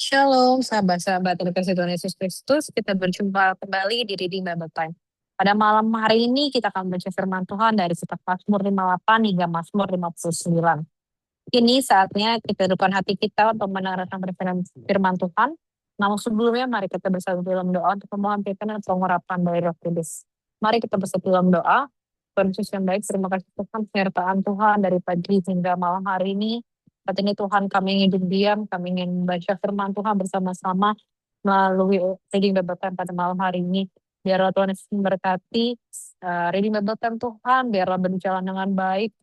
Shalom, sahabat-sahabat terkasih Tuhan Yesus Kristus. Kita berjumpa kembali di Reading Bible Time. Pada malam hari ini kita akan baca firman Tuhan dari kitab Mazmur 58 hingga Mazmur 59. Ini saatnya kita hidupkan hati kita untuk mendengarkan firman Tuhan. Namun sebelumnya mari kita bersatu dalam doa untuk memohon pimpinan dan pengurapan dari Roh Kudus. Mari kita bersatu dalam doa. Tuhan Yesus yang baik, terima kasih Tuhan penyertaan Tuhan dari pagi hingga malam hari ini. Saat ini Tuhan kami ingin diam, kami ingin membaca firman Tuhan bersama-sama melalui Reading Bible Time pada malam hari ini. Biarlah Tuhan Yesus memberkati Reading Bible Time Tuhan, biarlah berjalan dengan baik,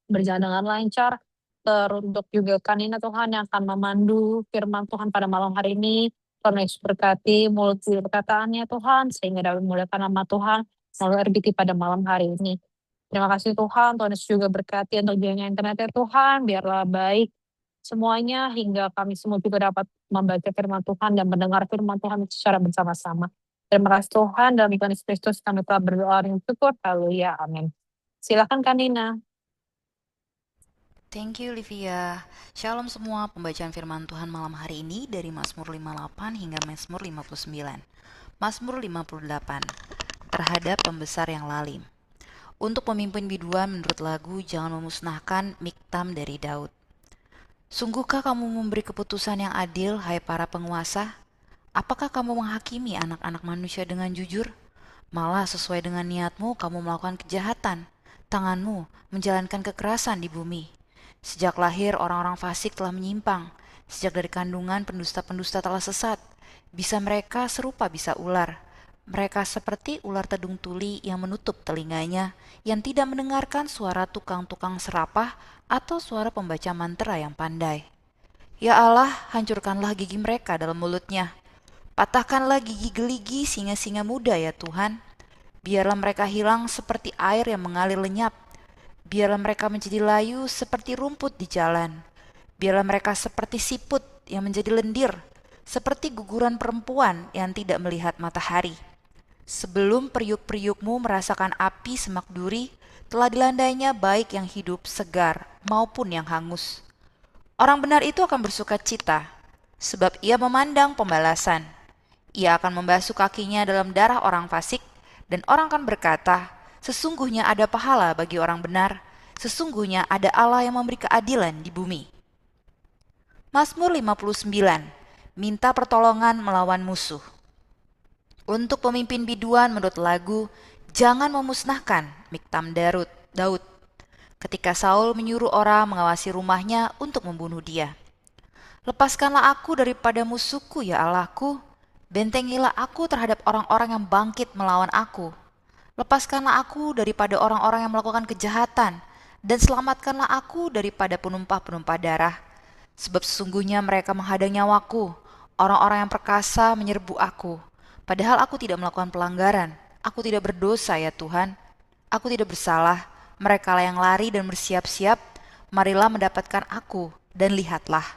berjalan dengan lancar. Teruntuk juga Kanina Tuhan yang akan memandu firman Tuhan pada malam hari ini. Tuhan Yesus berkati mulut perkataannya Tuhan, sehingga dapat memuliakan nama Tuhan melalui RBT pada malam hari ini. Terima kasih Tuhan Yesus juga berkati untuk jaringan internetnya Tuhan, biarlah baik semuanya hingga kami semua juga dapat membaca firman Tuhan dan mendengar firman Tuhan secara bersama-sama. Terima kasih Tuhan, dalam Tuhan Yesus Kristus kami telah berdoa dengan syukur. Haleluya, amin. Silakan Kanina. Thank you, Livia. Shalom semua, pembacaan firman Tuhan malam hari ini dari Mazmur 58 hingga Mazmur 59. Mazmur 58, terhadap pembesar yang lalim. Untuk pemimpin biduan menurut lagu, jangan memusnahkan Miktam dari Daud. Sungguhkah kamu memberi keputusan yang adil, hai para penguasa? Apakah kamu menghakimi anak-anak manusia dengan jujur? Malah sesuai dengan niatmu, kamu melakukan kejahatan. Tanganmu menjalankan kekerasan di bumi. Sejak lahir orang-orang fasik telah menyimpang. Sejak dari kandungan pendusta-pendusta telah sesat. Bisa mereka serupa bisa ular. Mereka seperti ular tedung tuli yang menutup telinganya, yang tidak mendengarkan suara tukang-tukang serapah atau suara pembaca mantra yang pandai. Ya Allah, hancurkanlah gigi mereka dalam mulutnya. Patahkanlah gigi geligi singa-singa muda ya Tuhan. Biarlah mereka hilang seperti air yang mengalir lenyap. Biarlah mereka menjadi layu seperti rumput di jalan. Biarlah mereka seperti siput yang menjadi lendir, seperti guguran perempuan yang tidak melihat matahari. Sebelum periuk-periukmu merasakan api semak duri, telah dilandainya baik yang hidup, segar, maupun yang hangus. Orang benar itu akan bersuka cita, sebab ia memandang pembalasan. Ia akan membasuh kakinya dalam darah orang fasik, dan orang akan berkata, sesungguhnya ada pahala bagi orang benar, sesungguhnya ada Allah yang memberi keadilan di bumi. Mazmur 59, minta pertolongan melawan musuh. Untuk pemimpin biduan menurut lagu, jangan memusnahkan Miktam Daud. Ketika Saul menyuruh orang mengawasi rumahnya untuk membunuh dia. Lepaskanlah aku daripada musuhku ya Allahku, bentengilah aku terhadap orang-orang yang bangkit melawan aku. Lepaskanlah aku daripada orang-orang yang melakukan kejahatan, dan selamatkanlah aku daripada penumpah-penumpah darah. Sebab sesungguhnya mereka menghadang nyawaku, orang-orang yang perkasa menyerbu aku. Padahal aku tidak melakukan pelanggaran, aku tidak berdosa ya Tuhan. Aku tidak bersalah, merekalah yang lari dan bersiap-siap, marilah mendapatkan aku, dan lihatlah.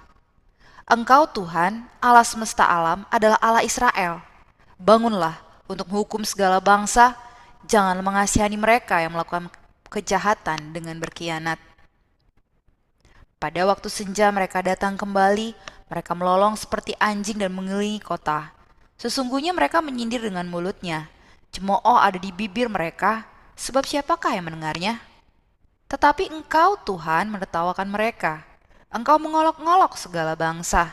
Engkau Tuhan, Allah semesta alam, adalah Allah Israel. Bangunlah untuk menghukum segala bangsa, jangan mengasihani mereka yang melakukan kejahatan dengan berkhianat. Pada waktu senja mereka datang kembali, mereka melolong seperti anjing dan mengelilingi kota. Sesungguhnya mereka menyindir dengan mulutnya, cemooh ada di bibir mereka, sebab siapakah yang mendengarnya? Tetapi Engkau Tuhan menertawakan mereka, Engkau mengolok-ngolok segala bangsa.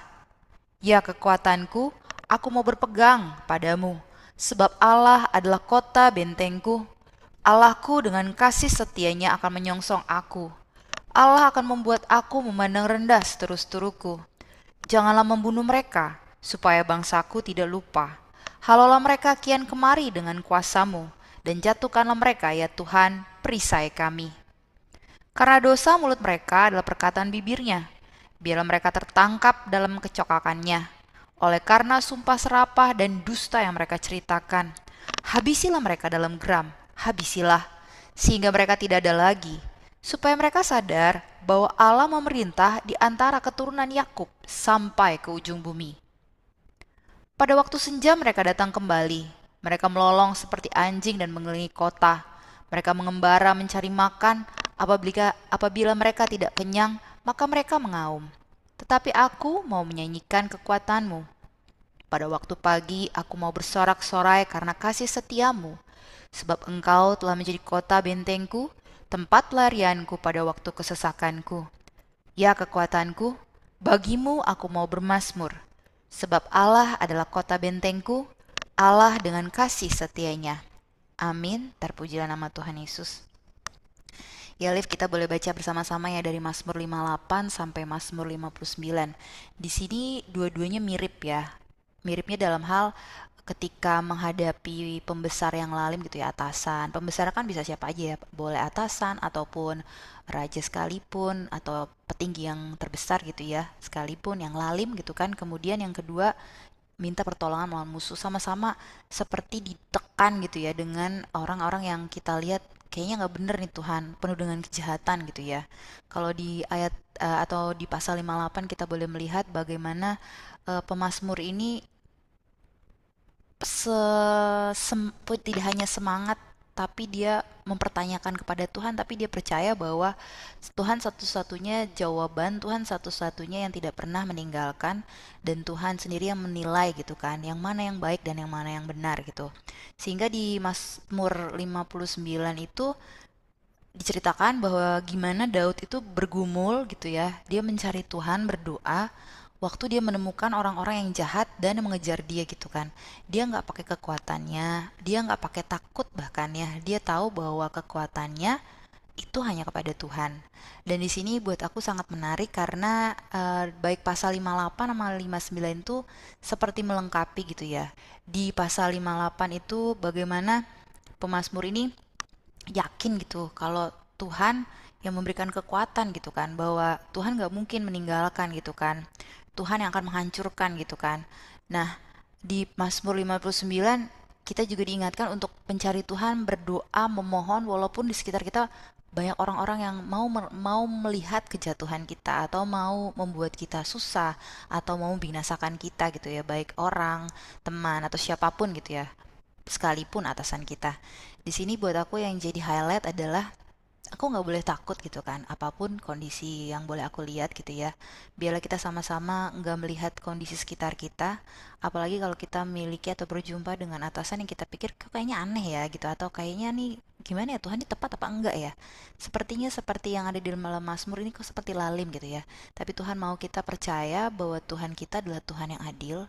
Ya kekuatanku, aku mau berpegang padamu, sebab Allah adalah kota bentengku. Allahku dengan kasih setianya akan menyongsong aku. Allah akan membuat aku memandang rendah seterus-teruku. Janganlah membunuh mereka, supaya bangsaku tidak lupa. Halolah mereka kian kemari dengan kuasamu, dan jatuhkanlah mereka ya Tuhan, perisai kami. Karena dosa mulut mereka adalah perkataan bibirnya, biarlah mereka tertangkap dalam kecokakannya. Oleh karena sumpah serapah dan dusta yang mereka ceritakan, habisilah mereka dalam geram, habisilah, sehingga mereka tidak ada lagi, supaya mereka sadar bahwa Allah memerintah di antara keturunan Yakub sampai ke ujung bumi. Pada waktu senja mereka datang kembali. Mereka melolong seperti anjing dan mengelilingi kota. Mereka mengembara mencari makan. Apabila mereka tidak kenyang, maka mereka mengaum. Tetapi aku mau menyanyikan kekuatan-Mu. Pada waktu pagi aku mau bersorak-sorai karena kasih setiamu, sebab Engkau telah menjadi kota bentengku, tempat pelarianku pada waktu kesesakanku. Ya kekuatanku, bagimu aku mau bermazmur, sebab Allah adalah kota bentengku, Allah dengan kasih setianya. Amin, terpujilah nama Tuhan Yesus. Ya Liv, kita boleh baca bersama-sama ya dari Mazmur 58 sampai Mazmur 59. Di sini dua-duanya mirip ya. Miripnya dalam hal ketika menghadapi pembesar yang lalim gitu ya, atasan. Pembesar kan bisa siapa aja ya, boleh atasan ataupun raja sekalipun atau petinggi yang terbesar gitu ya, sekalipun yang lalim gitu kan. Kemudian yang kedua minta pertolongan melawan musuh, sama-sama seperti ditekan gitu ya dengan orang-orang yang kita lihat kayaknya nggak bener nih Tuhan, penuh dengan kejahatan gitu ya. Kalau di ayat atau di pasal 58 kita boleh melihat bagaimana pemazmur ini tidak hanya semangat, tapi dia mempertanyakan kepada Tuhan, tapi dia percaya bahwa Tuhan satu-satunya jawaban, Tuhan satu-satunya yang tidak pernah meninggalkan, dan Tuhan sendiri yang menilai gitu kan, yang mana yang baik dan yang mana yang benar gitu. Sehingga di Mazmur 59 itu diceritakan bahwa gimana Daud itu bergumul gitu ya, dia mencari Tuhan, berdoa, waktu dia menemukan orang-orang yang jahat dan mengejar dia gitu kan. Dia nggak pakai kekuatannya, dia nggak pakai takut bahkan ya, dia tahu bahwa kekuatannya itu hanya kepada Tuhan. Dan di sini buat aku sangat menarik karena baik pasal 58 sama 59 itu seperti melengkapi gitu ya. Di pasal 58 itu bagaimana pemazmur ini yakin gitu kalau Tuhan yang memberikan kekuatan gitu kan, bahwa Tuhan gak mungkin meninggalkan gitu kan, Tuhan yang akan menghancurkan gitu kan. Nah, di Mazmur 59 kita juga diingatkan untuk mencari Tuhan, berdoa, memohon walaupun di sekitar kita banyak orang-orang yang mau melihat kejatuhan kita atau mau membuat kita susah atau mau membinasakan kita gitu ya, baik orang, teman atau siapapun gitu ya, sekalipun atasan kita. Di sini buat aku yang jadi highlight adalah aku nggak boleh takut gitu kan, apapun kondisi yang boleh aku lihat gitu ya. Biarlah kita sama-sama nggak melihat kondisi sekitar kita, apalagi kalau kita memiliki atau berjumpa dengan atasan yang kita pikir kok kayaknya aneh ya gitu, atau kayaknya nih gimana ya Tuhan, ini tepat apa enggak ya? Sepertinya seperti yang ada di dalam Mazmur ini kok seperti lalim gitu ya. Tapi Tuhan mau kita percaya bahwa Tuhan kita adalah Tuhan yang adil,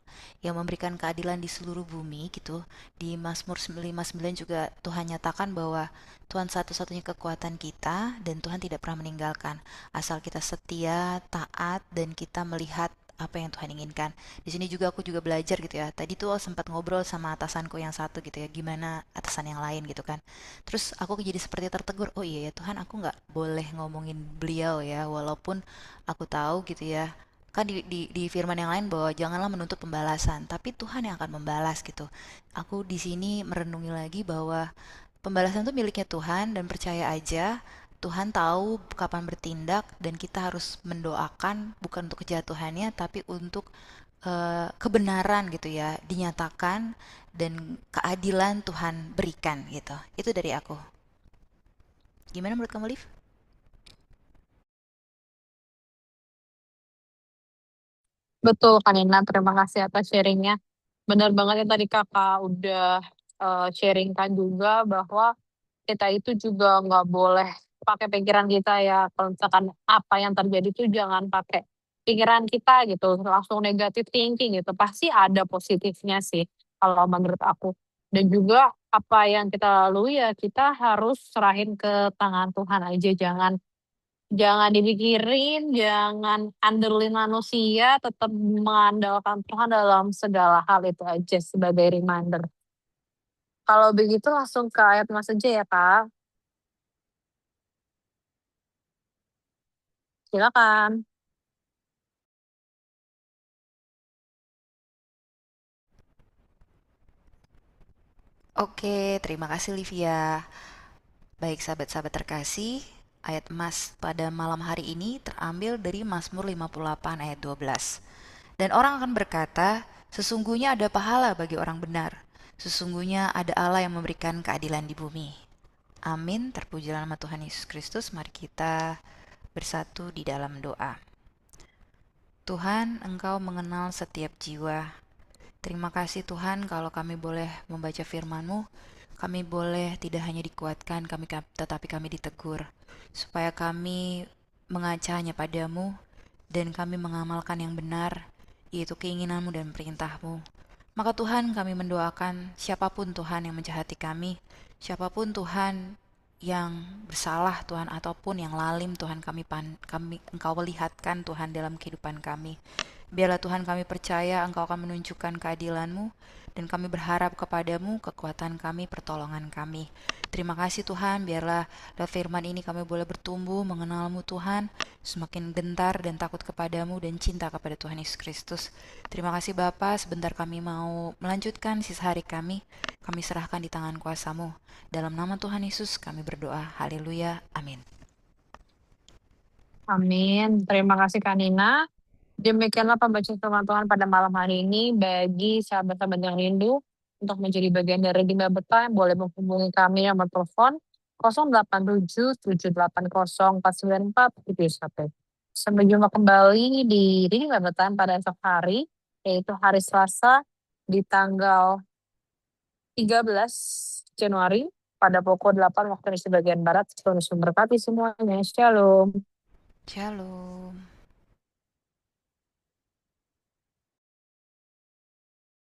yang memberikan keadilan di seluruh bumi gitu. Di Mazmur 59 juga Tuhan nyatakan bahwa Tuhan satu-satunya kekuatan kita dan Tuhan tidak pernah meninggalkan. Asal kita setia, taat, dan kita melihat apa yang Tuhan inginkan. Di sini juga aku juga belajar gitu ya. Tadi tuh sempat ngobrol sama atasanku yang satu gitu ya, gimana atasan yang lain gitu kan. Terus aku jadi seperti tertegur, oh iya ya Tuhan, aku nggak boleh ngomongin beliau ya, walaupun aku tahu gitu ya. Kan di firman yang lain bahwa janganlah menuntut pembalasan, tapi Tuhan yang akan membalas gitu. Aku di sini merenungi lagi bahwa pembalasan itu miliknya Tuhan dan percaya aja Tuhan tahu kapan bertindak dan kita harus mendoakan bukan untuk kejatuhannya tapi untuk kebenaran gitu ya dinyatakan dan keadilan Tuhan berikan gitu. Itu dari aku. Gimana menurut kamu, Liv? Betul kan Ina, terima kasih atas sharingnya. Benar banget yang tadi kakak udah sharingkan juga bahwa kita itu juga nggak boleh pakai pikiran kita ya. Kalau misalkan apa yang terjadi itu jangan pakai pikiran kita gitu, langsung negatif thinking gitu. Pasti ada positifnya sih kalau menurut aku. Dan juga apa yang kita lalui ya kita harus serahin ke tangan Tuhan aja, jangan jangan dipikirin, jangan andelin manusia, tetap mengandalkan Tuhan dalam segala hal itu aja sebagai reminder. Kalau begitu langsung ke ayat mas aja ya Kak. Silakan. Oke, terima kasih Livia. Baik sahabat-sahabat terkasih, ayat emas pada malam hari ini terambil dari Mazmur 58 ayat 12. Dan orang akan berkata, sesungguhnya ada pahala bagi orang benar. Sesungguhnya ada Allah yang memberikan keadilan di bumi. Amin, terpujilah nama Tuhan Yesus Kristus. Mari kita bersatu di dalam doa. Tuhan, Engkau mengenal setiap jiwa. Terima kasih Tuhan kalau kami boleh membaca firman-Mu, kami boleh tidak hanya dikuatkan, tetapi kami ditegur, supaya kami mengaca hanya padamu, dan kami mengamalkan yang benar, yaitu keinginan-Mu dan perintah-Mu. Maka Tuhan, kami mendoakan siapapun Tuhan yang menjahati kami, siapapun Tuhan yang bersalah Tuhan ataupun yang lalim Tuhan, kami Engkau lihatkan Tuhan dalam kehidupan kami. Biarlah Tuhan, kami percaya Engkau akan menunjukkan keadilan-Mu, dan kami berharap kepadamu kekuatan kami, pertolongan kami. Terima kasih Tuhan, biarlah lewat firman ini kami boleh bertumbuh mengenal-Mu Tuhan, semakin gentar dan takut kepadamu dan cinta kepada Tuhan Yesus Kristus. Terima kasih Bapa, sebentar kami mau melanjutkan sisa hari kami serahkan di tangan kuasa-Mu. Dalam nama Tuhan Yesus kami berdoa, haleluya, amin. Amin. Terima kasih Kak Nina. Demikianlah pembacaan firman Tuhan pada malam hari ini. Bagi sahabat-sahabat yang rindu untuk menjadi bagian dari Rimba Betah, boleh menghubungi kami nomor telepon 0877804941. Sampai jumpa kembali di Rimba Betah pada esok hari, yaitu hari Selasa di tanggal 13 Januari pada pukul 8 waktu Indonesia bagian Barat. Tuhan Yesus memberkati semuanya. Shalom. Shalom.